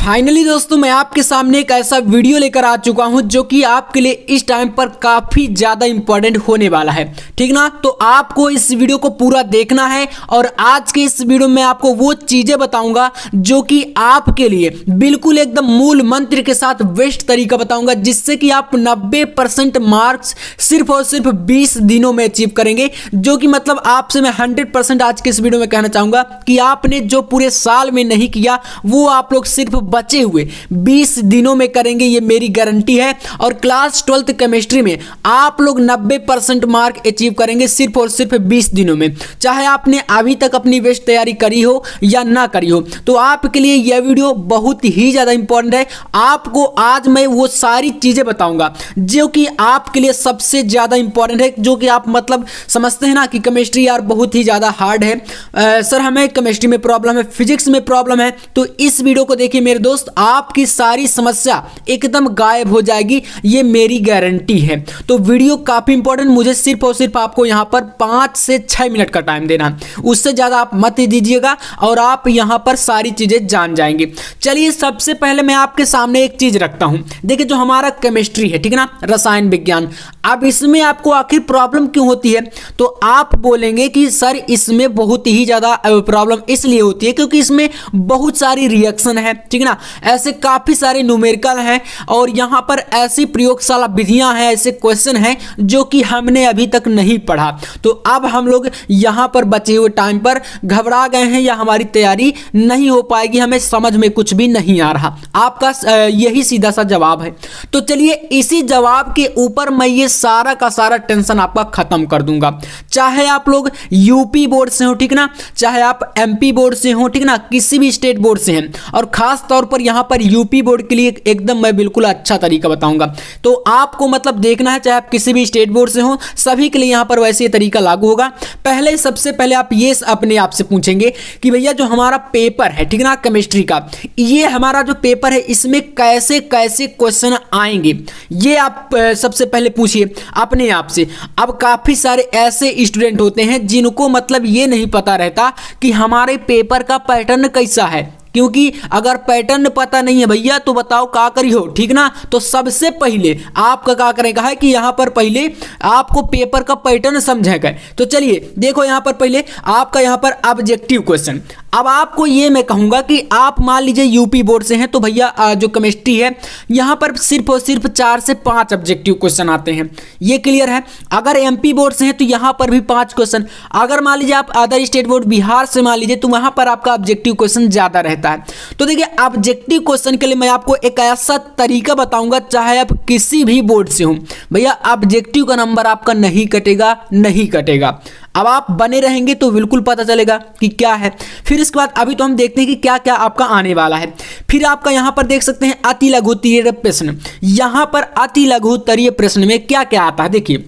Finally दोस्तों मैं आपके सामने एक ऐसा वीडियो लेकर आ चुका हूं जो कि आपके लिए इस टाइम पर काफी ज्यादा इंपॉर्टेंट होने वाला है। ठीक ना, तो आपको इस वीडियो को पूरा देखना है और आज के इस वीडियो में आपको वो चीजें बताऊंगा जो कि आपके लिए बिल्कुल एकदम मूल मंत्र के साथ बेस्ट तरीका बताऊंगा, जिससे कि आप 90% मार्क्स सिर्फ और सिर्फ 20 दिनों में अचीव करेंगे। जो कि मतलब आपसे मैं 100% आज के इस वीडियो में कहना चाहूंगा कि आपने जो पूरे साल में नहीं किया वो आप लोग सिर्फ बचे हुए 20 दिनों में करेंगे, ये मेरी गारंटी है। और क्लास 12th केमिस्ट्री में आप लोग 90% मार्क अचीव करेंगे सिर्फ और सिर्फ 20 दिनों में। चाहे आपने अभी तक अपनी बेस्ट तैयारी करी हो या ना करी हो, तो आपके लिए यह वीडियो बहुत ही ज्यादा इंपॉर्टेंट है। आपको आज मैं वो सारी चीजें बताऊंगा जो कि आपके लिए सबसे ज्यादा इंपॉर्टेंट है। जो कि आप मतलब समझते हैं ना कि केमिस्ट्री यार बहुत ही ज्यादा हार्ड है, सर हमें केमिस्ट्री में प्रॉब्लम है, फिजिक्स में प्रॉब्लम है, तो इस वीडियो को देखिए मेरे दोस्त, आपकी सारी समस्या एकदम गायब हो जाएगी, ये मेरी गारंटी है। तो वीडियो काफी इंपॉर्टेंट, मुझे सिर्फ और सिर्फ आपको यहां पर 5 से 6 मिनट का टाइम देना है, उससे ज्यादा आप मत दीजिएगा और आप यहां पर सारी चीजें जान जाएंगे। चलिए सबसे पहले मैं आपके सामने एक चीज रखता हूं। देखिए जो हमारा केमिस्ट्री है, ठीक है ना, रसायन विज्ञान, अब इसमें आपको आखिर प्रॉब्लम क्यों होती है? तो आप बोलेंगे कि सर इसमें बहुत ही ज्यादा प्रॉब्लम इसलिए होती है क्योंकि इसमें बहुत सारी रिएक्शन है, ठीक है ना, ऐसे काफी सारे न्यूमेरिकल हैं और यहां पर ऐसी प्रयोगशाला विधियां हैं, ऐसे क्वेश्चन हैं जो कि हमने अभी तक नहीं पढ़ा। तो अब हम लोग यहां पर बचे हुए टाइम पर घबरा गए हैं या हमारी तैयारी नहीं हो पाएगी, हमें समझ में कुछ भी नहीं आ रहा। आपका यही सीधा सा जवाब है। तो चलिए इसी जवाब के ऊपर मैं ये सारा का सारा टेंशन आपका खत्म कर दूंगा। चाहे आप लोग यूपी बोर्ड से हो, ठीक ना, चाहे आप एमपी बोर्ड से हो, ठीक ना, किसी भी स्टेट बोर्ड से हैं, और खास तौर पर यहां पर यूपी बोर्ड के लिए एकदम मैं बिल्कुल अच्छा तरीका बताऊंगा। तो आपको मतलब देखना है, चाहे आप किसी भी स्टेट बोर्ड से हो, सभी के लिए यहां पर वैसे तरीका लागू होगा। पहले सबसे पहले आप ये अपने आप से पूछेंगे कि भैया जो हमारा पेपर है, ठीक ना, केमिस्ट्री का, ये हमारा जो पेपर है इसमें कैसे कैसे क्वेश्चन आएंगे, ये आप सबसे पहले पूछिए अपने आप से। अब काफी सारे ऐसे स्टूडेंट होते हैं जिनको मतलब ये नहीं पता रहता कि हमारे पेपर का पैटर्न कैसा है, क्योंकि अगर पैटर्न पता नहीं है भैया तो बताओ क्या करियो, ठीक ना। तो सबसे पहले आपका क्या करेगा है कि यहां पर पहले आपको पेपर का पैटर्न समझेगा। तो चलिए देखो यहां पर पहले आपका यहां पर ऑब्जेक्टिव क्वेश्चन। अब आपको ये मैं कहूंगा कि आप मान लीजिए यूपी बोर्ड से हैं, तो भैया जो केमिस्ट्री है यहां पर सिर्फ और सिर्फ 4 से 5 ऑब्जेक्टिव क्वेश्चन आते हैं, ये क्लियर है। अगर एमपी बोर्ड से हैं तो यहां पर भी 5 क्वेश्चन। अगर मान लीजिए आप अदर स्टेट बोर्ड बिहार से मान लीजिए तो वहां पर आपका ऑब्जेक्टिव क्वेश्चन ज्यादा रहता है। तो देखिए ऑब्जेक्टिव क्वेश्चन के लिए मैं आपको एक ऐसा तरीका बताऊंगा, चाहे आप किसी भी बोर्ड से हो, भैया ऑब्जेक्टिव का नंबर आपका नहीं कटेगा, नहीं कटेगा। अब आप बने रहेंगे तो बिल्कुल पता चलेगा कि क्या है। फिर इसके बाद अभी तो हम देखते हैं कि क्या क्या आपका आने वाला है। फिर आपका यहां पर देख सकते हैं अति लघु उत्तरीय प्रश्न। यहां पर अति लघु उत्तरीय प्रश्न में क्या क्या आता है, देखिए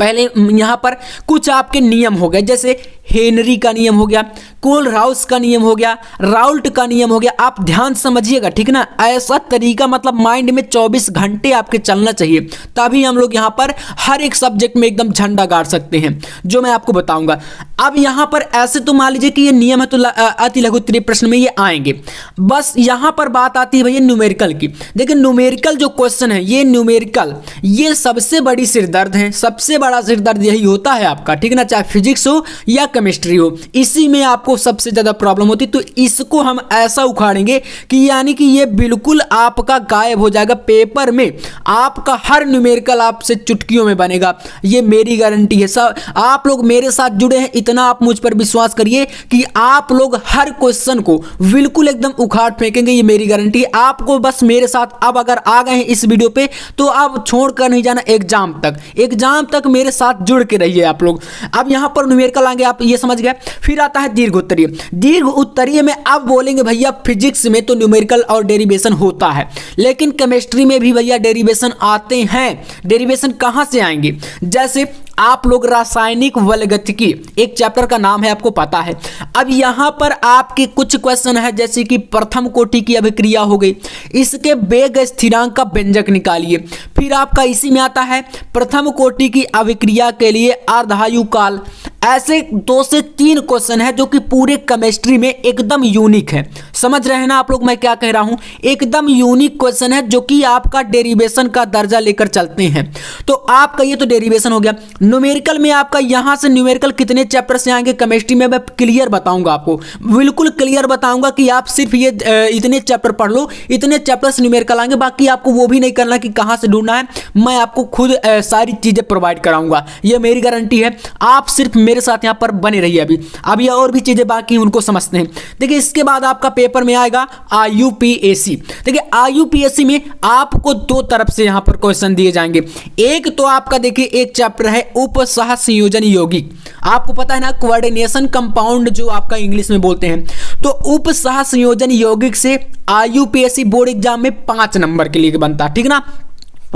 पहले यहां पर कुछ आपके नियम हो गए, जैसे हेनरी का नियम हो गया, कोलराउस का नियम हो गया, राउल्ट का नियम हो गया। आप ध्यान समझिएगा, ठीक ना, ऐसा तरीका मतलब माइंड में 24 घंटे आपके चलना चाहिए, तभी हम लोग यहां पर हर एक सब्जेक्ट में एकदम झंडा गाड़ सकते हैं, जो मैं आपको बताऊंगा। अब यहां पर ऐसे तो मान लीजिए कि ये नियम है तो अति लघु उत्तरीय प्रश्न में ये आएंगे। बस यहां पर बात आती है भैया न्यूमेरिकल की। देखिए न्यूमेरिकल जो क्वेश्चन है, ये न्यूमेरिकल ये सबसे बड़ी सिरदर्द है, सबसे बड़ा सिरदर्द यही होता है आपका, ठीक ना, चाहे फिजिक्स हो या केमिस्ट्री हो, इसी में आपको सबसे ज्यादा प्रॉब्लम होती। तो इसको हम ऐसा उखाड़ेंगे कि यानी कि ये बिल्कुल आपका गायब हो जाएगा। पेपर में आपका हर न्यूमेरिकल आपसे चुटकियों में बनेगा, ये मेरी गारंटी है। सब आप लोग मेरे साथ जुड़े हैं, इतना आप मुझ पर विश्वास करिए कि आप लोग हर क्वेश्चन को बिल्कुल एकदम उखाड़ फेंकेंगे, ये मेरी गारंटी है। आपको बस मेरे साथ अब अगर आ गए हैं इस वीडियो पे तो आप छोड़ कर नहीं जाना, एग्जाम तक मेरे साथ जुड़ के रहिए आप लोग। अब यहां पर न्यूमेरिकल आएंगे, आप ये समझ गए। फिर आता है दीर्घ उत्तरीय। दीर्घ उत्तरीय में अब बोलेंगे भैया फिजिक्स में तो न्यूमेरिकल और डेरिवेशन होता है, लेकिन केमिस्ट्री में भी भैया डेरिवेशन आते हैं। डेरिवेशन कहां से आएंगे? जैसे आप लोग रासायनिक बलगतिकी एक चैप्टर का नाम है, आपको पता है। अब यहां पर आपके कुछ क्वेश्चन है, जैसे कि प्रथम कोटि की अभिक्रिया हो गई, इसके वेग स्थिरांक का व्यंजक निकालिए। फिर आपका इसी में आता है प्रथम कोटि की अभिक्रिया के लिए अर्धायु काल। ऐसे 2 से 3 क्वेश्चन है जो कि पूरे केमिस्ट्री में एकदम यूनिक है। समझ रहे हैं ना आप लोग मैं क्या कह रहा हूं? एकदम यूनिक क्वेश्चन है जो कि आपका डेरिवेशन का दर्जा लेकर चलते हैं। तो आप कहिए तो डेरिवेशन हो गया। न्यूमेरिकल में आपका यहां से न्यूमेरिकल कितने चैप्टर से आएंगे केमिस्ट्री में मैं क्लियर बताऊंगा आपको, बिल्कुल क्लियर बताऊंगा कि आप सिर्फ ये इतने चैप्टर पढ़ लो, इतने चैप्टर से न्यूमेरिकल आएंगे। बाकी आपको वो भी नहीं करना कि कहां से ढूंढना है, मैं आपको खुद सारी चीजें प्रोवाइड कराऊंगा, ये मेरी गारंटी है। आप सिर्फ मेरे साथ यहां पर बने रहिए। अभी और भी चीजें बाकी हैं उनको समझते हैं। देखिए इसके बाद आपका पेपर में आएगा IUPAC। देखिए IUPAC में आपको 2 तरफ से यहां पर क्वेश्चन दिए जाएंगे। एक तो आपका देखिए एक चैप्टर है उपसह संयोजन यौगिक, आपको पता है ना कोऑर्डिनेशन कंपाउंड जो आपका इंग्लिश में बोलते हैं। तो उपसह संयोजन यौगिक से IUPAC बोर्ड एग्जाम में 5 नंबर के लिए बनता है, ठीक ना।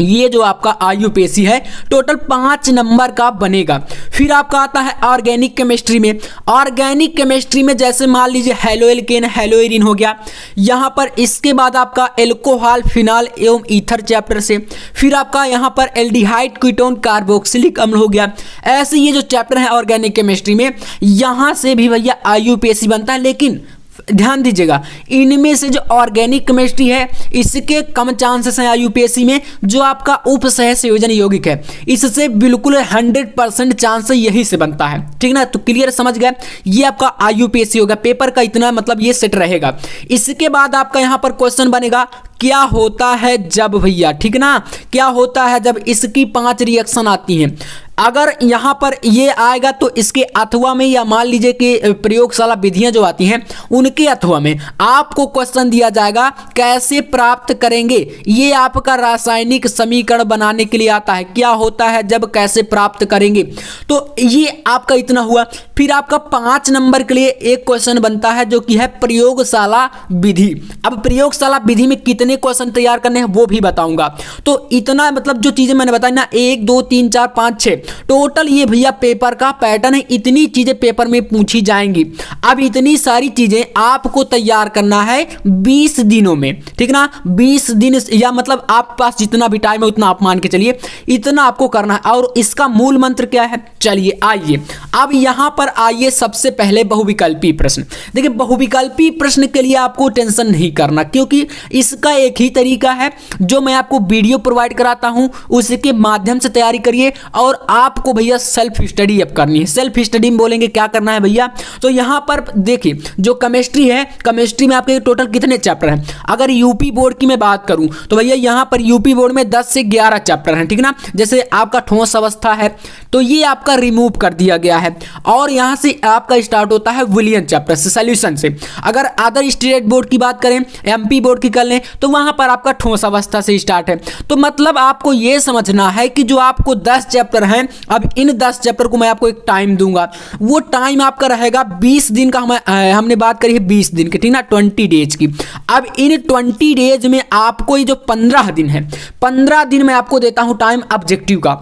ये जो आपका IUPAC है टोटल 5 नंबर का बनेगा। फिर आपका आता है ऑर्गेनिक केमिस्ट्री में। ऑर्गेनिक केमिस्ट्री में जैसे मान लीजिए हेलोएल्केन हेलोएरिन हो गया यहाँ पर। इसके बाद आपका एल्कोहल फिनाल एवं ईथर चैप्टर से। फिर आपका यहाँ पर एल्डिहाइड कीटोन कार्बोक्सिलिक अम्ल हो गया। ऐसे ये जो चैप्टर है ऑर्गेनिक केमिस्ट्री में यहाँ से भी भैया IUPAC बनता है। लेकिन ध्यान दीजिएगा इनमें से जो ऑर्गेनिक केमिस्ट्री है इसके कम चांसेस हैं IUPAC में। जो आपका उपसह संयोजन यौगिक है इससे बिल्कुल 100% चांस यही से बनता है, ठीक ना। तो क्लियर समझ गए, ये आपका IUPAC होगा। पेपर का इतना मतलब ये सेट रहेगा। इसके बाद आपका यहाँ पर क्वेश्चन बनेगा क्या होता है जब भैया, ठीक ना, क्या होता है जब इसकी 5 रिएक्शन आती हैं। अगर यहाँ पर ये आएगा तो इसके अथवा में या मान लीजिए कि प्रयोगशाला विधियां जो आती हैं उनके अथवा में आपको क्वेश्चन दिया जाएगा कैसे प्राप्त करेंगे। ये आपका रासायनिक समीकरण बनाने के लिए आता है, क्या होता है जब कैसे प्राप्त करेंगे। तो ये आपका इतना हुआ। फिर आपका 5 नंबर के लिए एक क्वेश्चन बनता है जो कि है प्रयोगशाला विधि। अब प्रयोगशाला विधि में कितने क्वेश्चन तैयार करने हैं वो भी बताऊंगा। तो इतना मतलब जो चीजें मैंने बताई ना 1 2 3 4 5 6 टोटल ये भैया पेपर का पैटर्न है। इतनी चीजें पेपर में पूछी जाएंगी। अब इतनी सारी चीजें आपको तैयार करना है 20 दिनों में, ठीक ना। 20 दिन या मतलब आप पास जितना भी टाइम है उतना आप मान के चलिए, इतना आपको करना है। और इसका मूल मंत्र क्या है, चलिए आइए अब यहां पर आइए। सबसे पहले बहुविकल्पी प्रश्न। देखिए बहुविकल्पी प्रश्न के लिए आपको टेंशन नहीं करना क्योंकि इसका एक ही तरीका है जो मैं आपको वीडियो प्रोवाइड कराता हूं उसके माध्यम से तैयारी करिए। और आपको भैया सेल्फ स्टडी अब करनी है। सेल्फ स्टडी में बोलेंगे क्या करना है भैया, तो यहां पर देखिए जो केमिस्ट्री है, केमिस्ट्री में आपके टोटल कितने चैप्टर हैं। अगर यूपी बोर्ड की मैं बात करूं तो भैया यहां पर यूपी बोर्ड में 10 से 11 चैप्टर हैं, ठीक ना। जैसे आपका ठोस अवस्था है तो ये आपका रिमूव कर दिया गया है और यहां से आपका स्टार्ट होता है विलियन चैप्टर से, सॉल्यूशन से। अगर अदर स्टेट बोर्ड की बात करें, MP बोर्ड की कर लें तो वहां पर आपका ठोस अवस्था से स्टार्ट है। तो मतलब आपको यह समझना है कि जो आपको 10 चैप्टर हैं, अब इन 10 चैप्टर को मैं आपको एक टाइम दूंगा। वो टाइम आपका रहेगा 20 दिन का। हमने बात करी है 20 दिन की, ठीक ना, 20 डेज की। अब इन 20 डेज में आपको ये जो 15 दिन है, 15 दिन मैं आपको देता हूं टाइम ऑब्जेक्टिव का।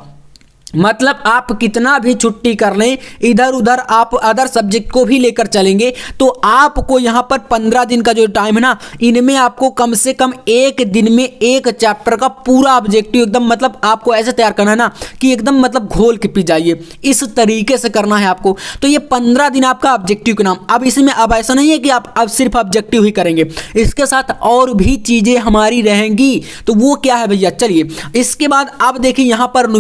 मतलब आप कितना भी छुट्टी कर लें, इधर उधर आप अदर सब्जेक्ट को भी लेकर चलेंगे तो आपको यहाँ पर 15 दिन का जो टाइम है ना, इनमें आपको कम से कम 1 दिन में 1 चैप्टर का पूरा ऑब्जेक्टिव एकदम मतलब आपको ऐसे तैयार करना है ना कि एकदम मतलब घोल के पी जाइए, इस तरीके से करना है आपको। तो ये 15 दिन आपका ऑब्जेक्टिव के नाम। अब इसमें अब ऐसा नहीं है कि आप अब सिर्फ ऑब्जेक्टिव ही करेंगे, इसके साथ और भी चीजें हमारी रहेंगी। तो वो क्या है भैया, चलिए इसके बाद आप देखिए यहाँ पर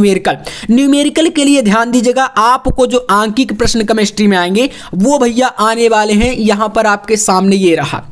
न्यूमेरिकल के लिए ध्यान दीजिएगा। आपको जो आंकिक प्रश्न केमिस्ट्री में आएंगे वो भैया आने वाले हैं। यहां पर आपके सामने ये रहा,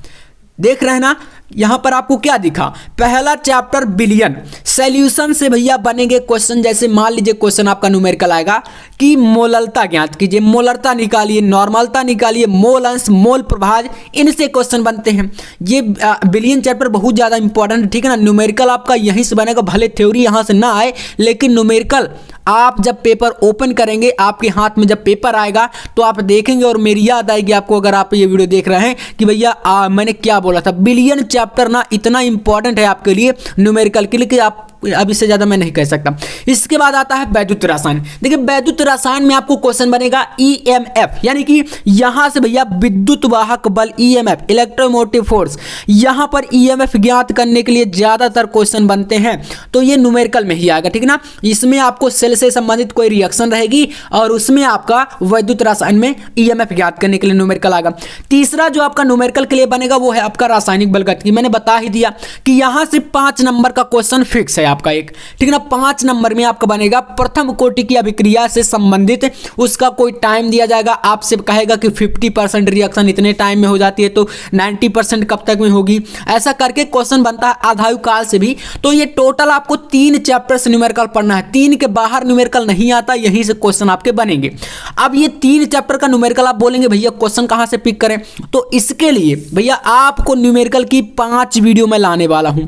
देख रहे हैं ना। यहां पर आपको क्या दिखा, पहला चैप्टर बिलियन सॉल्यूशन से भैया बनेंगे क्वेश्चन। जैसे मान लीजिए क्वेश्चन आपका न्यूमेरिकल आएगा कि मोललता ज्ञात कीजिए, मोलरता निकालिए, नॉर्मलता निकालिए, मोल अंश, मोल प्रभाज, इनसे क्वेश्चन बनते हैं। ये बिलियन चैप्टर बहुत ज्यादा इंपॉर्टेंट है, ठीक है ना। न्यूमेरिकल आपका यहीं से बनेगा, भले थ्योरी यहां से ना आए लेकिन न्यूमेरिकल आप जब पेपर ओपन करेंगे, आपके हाथ में जब पेपर आएगा तो आप देखेंगे और मेरी याद आएगी आपको, अगर आप ये वीडियो देख रहे हैं कि भैया मैंने क्या बोला था। बिलियन चैप्टर ना इतना इंपॉर्टेंट है आपके लिए न्यूमेरिकल के लिए कि आप अब इससे ज़्यादा मैं नहीं कह सकता। इसके बाद आता है वैद्युत रसायन। देखिए वैद्युत रसायन में आपको क्वेश्चन बनेगा ईएमएफ, यानी कि यहाँ से भैया विद्युत वाहक बल ईएमएफ, इलेक्ट्रोमोटिव फोर्स, यहाँ पर ईएमएफ ज्ञात करने के लिए ज़्यादातर क्वेश्चन बनते हैं, तो ये न्यूमेरिकल में ही आएगा, ठीक ना। इसमें आपको सेल से संबंधित कोई रिएक्शन रहेगी और उसमें आपका वैद्युत रसायन में ईएमएफ ज्ञात करने के लिए न्यूमेरिकल आएगा। तीसरा जो आपका न्यूमेरिकल के लिए बनेगा वो है आपका रासायनिक बल गतिकी। मैंने बता ही दिया कि यहाँ से 5 नंबर का क्वेश्चन फिक्स है आपका एक, ठीक ना। 5 नंबर में आपका बनेगा प्रथम कोटि की अभिक्रिया से संबंधित, उसका कोई टाइम दिया जाएगा, आपसे कहेगा कि 50% रिएक्शन इतने टाइम में हो जाती है, तो 90% कब तक में होगी, ऐसा करके क्वेश्चन बनता है आधायु काल से भी। तो ये टोटल आपको 3 चैप्टर से न्यूमेरिकल पढ़ना है, 3 के बाहर न्यूमेरिकल नहीं आता, यहीं से क्वेश्चन आपके बनेंगे। अब ये 3 चैप्टर का न्यूमेरिकल आप बोलेंगे भैया क्वेश्चन कहां से पिक करें, तो इसके लिए भैया आपको न्यूमेरिकल की 5 वीडियो में लाने वाला हूं।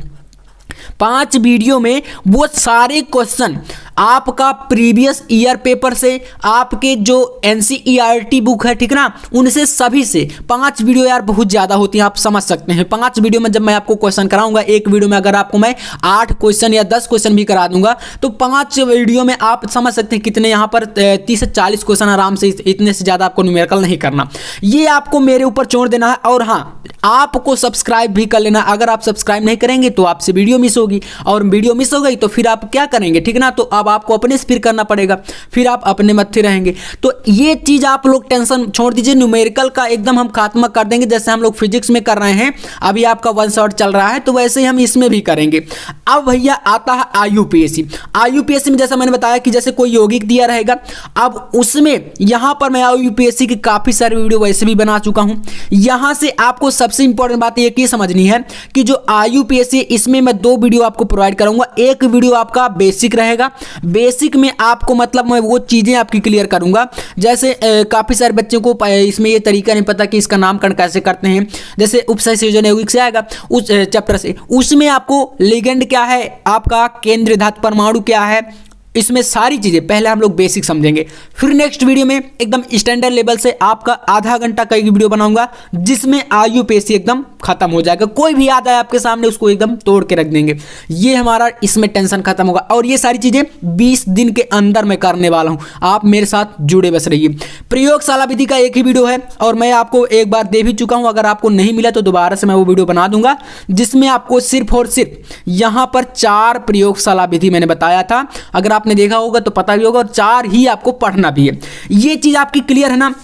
5 वीडियो में वो सारे क्वेश्चन आपका प्रीवियस ईयर पेपर से, आपके जो एनसीईआरटी बुक है, ठीक ना, उनसे सभी से 5 वीडियो यार बहुत ज़्यादा होती हैं, आप समझ सकते हैं। 5 वीडियो में जब मैं आपको क्वेश्चन कराऊंगा, एक वीडियो में अगर आपको मैं 8 क्वेश्चन या 10 क्वेश्चन भी करा दूंगा, तो 5 वीडियो में आप समझ सकते हैं कितने यहाँ पर 30 से 40 क्वेश्चन आराम से, इतने से ज़्यादा आपको न्यूमेरिकल नहीं करना। ये आपको मेरे ऊपर छोड़ देना है, और हाँ आपको सब्सक्राइब भी कर लेना। अगर आप सब्सक्राइब नहीं करेंगे तो आपसे वीडियो मिस होगी, और वीडियो मिस हो गई तो फिर आप क्या करेंगे, ठीक ना। तो अब आपको अपने से फिर करना पड़ेगा, फिर आप अपने मत्थे रहेंगे। तो ये चीज आप लोग टेंशन छोड़ दीजिए, न्यूमेरिकल का एकदम हम खात्मा कर देंगे। जैसे हम लोग फिजिक्स में कर रहे हैं, अभी आपका 1 शॉट चल रहा है, तो वैसे ही हम इसमें भी करेंगे। अब भैया आता है आईयूपीएससी। आईयूपीएससी में जैसा मैंने बताया कि जैसे कोई यौगिक दिया रहेगा, अब उसमें यहां पर मैं आईयूपीएससी की काफी सारी वीडियो वैसे भी बना चुका हूं। यहां से आपको सबसे इंपॉर्टेंट बात ये समझनी है कि जो आईयूपीएससी, इसमें मैं 2 वीडियो आपको प्रोवाइड करूंगा। एक वीडियो आपका बेसिक रहेगा, बेसिक में आपको मतलब मैं वो चीजें आपकी क्लियर करूंगा, जैसे काफी सारे बच्चों को इसमें ये तरीका नहीं पता कि इसका नामकरण कैसे करते हैं। जैसे उपसंयोजन यौगिक से आएगा उस चैप्टर से, उसमें आपको लिगेंड क्या है, आपका केंद्रीय धातु परमाणु क्या है, इसमें सारी चीज़ें पहले हम लोग बेसिक समझेंगे। फिर नेक्स्ट वीडियो में एकदम स्टैंडर्ड लेवल से आपका आधा घंटा का एक वीडियो बनाऊंगा, जिसमें आईयूपीएससी एकदम खत्म हो जाएगा। कोई भी याद आए आपके सामने उसको एकदम तोड़ के रख देंगे। ये हमारा इसमें टेंशन खत्म होगा, और ये सारी चीज़ें 20 दिन के अंदर मैं करने वाला हूँ। आप मेरे साथ जुड़े बस रहिए। प्रयोगशाला विधि का एक ही वीडियो है, और मैं आपको एक बार दे भी चुका हूँ। अगर आपको नहीं मिला तो दोबारा से मैं वो वीडियो बना दूंगा, जिसमें आपको सिर्फ और सिर्फ यहाँ पर 4 प्रयोगशाला विधि मैंने बताया था। अगर आपने देखा होगा तो पता भी होगा, और 4 ही आपको पढ़ना भी है। ये चीज आपकी क्लियर है ना।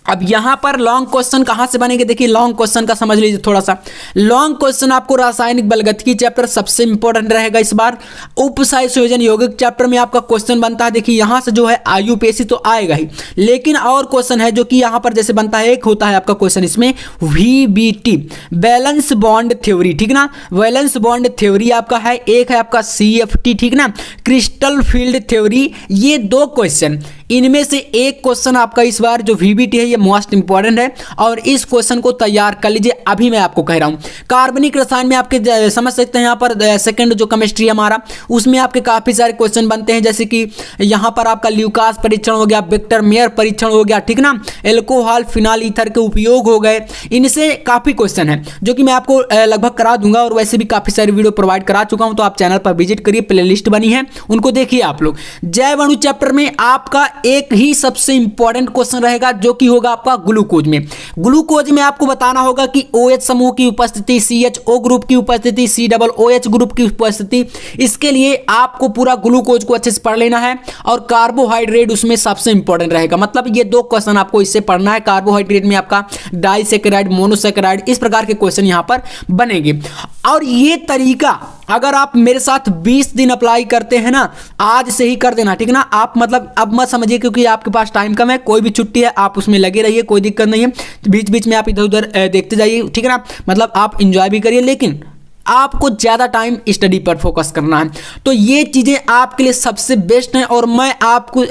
अब यहां पर लॉन्ग क्वेश्चन कहां से बनेंगे, देखिए लॉन्ग क्वेश्चन का समझ लीजिए थोड़ा सा। लॉन्ग क्वेश्चन आपको रासायनिक बलगतिकी चैप्टर सबसे इंपॉर्टेंट रहेगा इस बार। उपसंयोजन यौगिक चैप्टर में आपका क्वेश्चन बनता है, देखिए यहां से जो है आईयूपीएससी तो आएगा ही, लेकिन और क्वेश्चन है जो कि यहां पर जैसे बनता है, एक होता है आपका क्वेश्चन इसमें वीबीटी, बैलेंस बॉन्ड थ्योरी, ठीक ना। बैलेंस बॉन्ड थ्योरी आपका है, एक है आपका सीएफटी, ठीक ना, क्रिस्टल फील्ड थ्योरी। ये 2 क्वेश्चन, इनमें से एक क्वेश्चन आपका इस बार जो वीबीटी है ये मोस्ट इंपॉर्टेंट है, और इस क्वेश्चन को तैयार कर लीजिए। अभी मैं आपको कह रहा हूं कार्बनिक रसायन में आपके समझ सकते हैं, यहाँ पर सेकंड जो केमिस्ट्री हमारा, उसमें आपके काफी सारे क्वेश्चन बनते हैं। जैसे कि यहाँ पर आपका ल्यूकास परीक्षण हो गया, विक्टर मेयर परीक्षण हो गया, ठीक ना, एल्कोहल फिनाल ईथर के उपयोग हो गए। इनसे काफी क्वेश्चन है जो कि मैं आपको लगभग करा दूंगा, और वैसे भी काफी सारी वीडियो प्रोवाइड करा चुका हूं। तो आप चैनल पर विजिट करिए, प्ले लिस्ट बनी है, उनको देखिए आप लोग। जैव अणु चैप्टर में आपका एक ही सबसे इंपॉर्टेंट क्वेश्चन रहेगा, जो कि होगा आपका ग्लूकोज में। ग्लूकोज में आपको बताना होगा कि OH समूह की उपस्थिति, CHO ग्रुप की उपस्थिति, COOH ग्रुप की उपस्थिति। इसके लिए आपको पूरा ग्लूकोज को अच्छे से पढ़ लेना है, और कार्बोहाइड्रेट उसमें सबसे इंपॉर्टेंट रहेगा। मतलब ये 2 क्वेश्चन आपको इससे पढ़ना है। कार्बोहाइड्रेट में आपका डाइसैकेराइड, मोनोसैकेराइड, इस प्रकार के क्वेश्चन यहां पर बनेंगे। और ये तरीका अगर आप मेरे साथ 20 दिन अप्लाई करते हैं ना, आज से ही कर देना, ठीक ना। आप मतलब अब मत समझिए क्योंकि आपके पास टाइम कम है, कोई भी छुट्टी है आप उसमें लगे रहिए, कोई दिक्कत नहीं है। बीच बीच में आप इधर उधर देखते जाइए, ठीक है ना। मतलब आप इंजॉय भी करिए, लेकिन आपको ज़्यादा टाइम स्टडी पर फोकस करना है। तो ये चीज़ें आपके लिए सबसे बेस्ट हैं, और मैं आपको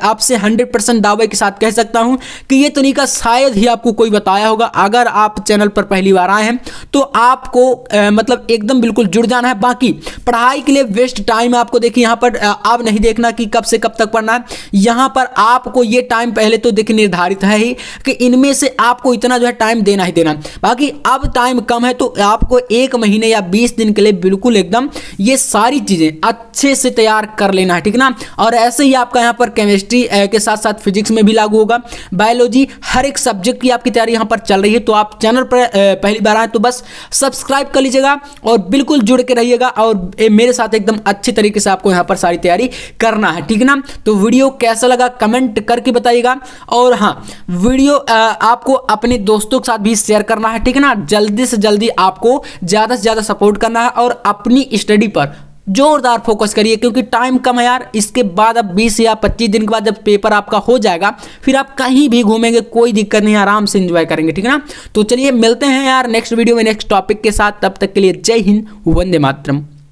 आपसे 100% दावे के साथ कह सकता हूं कि ये तरीका शायद ही आपको कोई बताया होगा। अगर आप चैनल पर पहली बार आए हैं तो आपको मतलब एकदम बिल्कुल जुड़ जाना है। बाकी पढ़ाई के लिए वेस्ट टाइम आपको देखिए यहाँ पर आप नहीं देखना कि कब से कब तक पढ़ना है। यहाँ पर आपको ये टाइम पहले तो देखिए निर्धारित है ही कि इनमें से आपको इतना जो है टाइम देना ही देना। बाकी अब टाइम कम है तो आपको 1 महीने या 20 दिन के लिए बिल्कुल एकदम ये सारी चीज़ें अच्छे से तैयार कर लेना है, ठीक ना। और ऐसे ही आपका यहाँ पर केमिस्ट्री के साथ साथ फिजिक्स में भी लागू होगा, बायोलॉजी, हर एक सब्जेक्ट की आपकी तैयारी यहाँ पर चल रही है। तो आप चैनल पर पहली बार आए तो बस सब्सक्राइब कर लीजिएगा और बिल्कुल जुड़ के रहिएगा और मेरे साथ एकदम अच्छी तरीके से आपको यहाँ पर सारी तैयारी करना है, ठीक ना। तो वीडियो कैसा लगा कमेंट करके बताइएगा और हाँ, वीडियो आपको अपने दोस्तों के साथ भी शेयर करना है, ठीक है ना। जल्दी से जल्दी आपको ज़्यादा से ज़्यादा सपोर्ट करना है और अपनी स्टडी पर जोरदार फोकस करिए क्योंकि टाइम कम है यार। इसके बाद अब 20 या 25 दिन के बाद जब पेपर आपका हो जाएगा फिर आप कहीं भी घूमेंगे, कोई दिक्कत नहीं, आराम से एंजॉय करेंगे, ठीक है ना। तो चलिए मिलते हैं यार नेक्स्ट वीडियो में नेक्स्ट टॉपिक के साथ, तब तक के लिए जय हिंद, वंदे मातरम।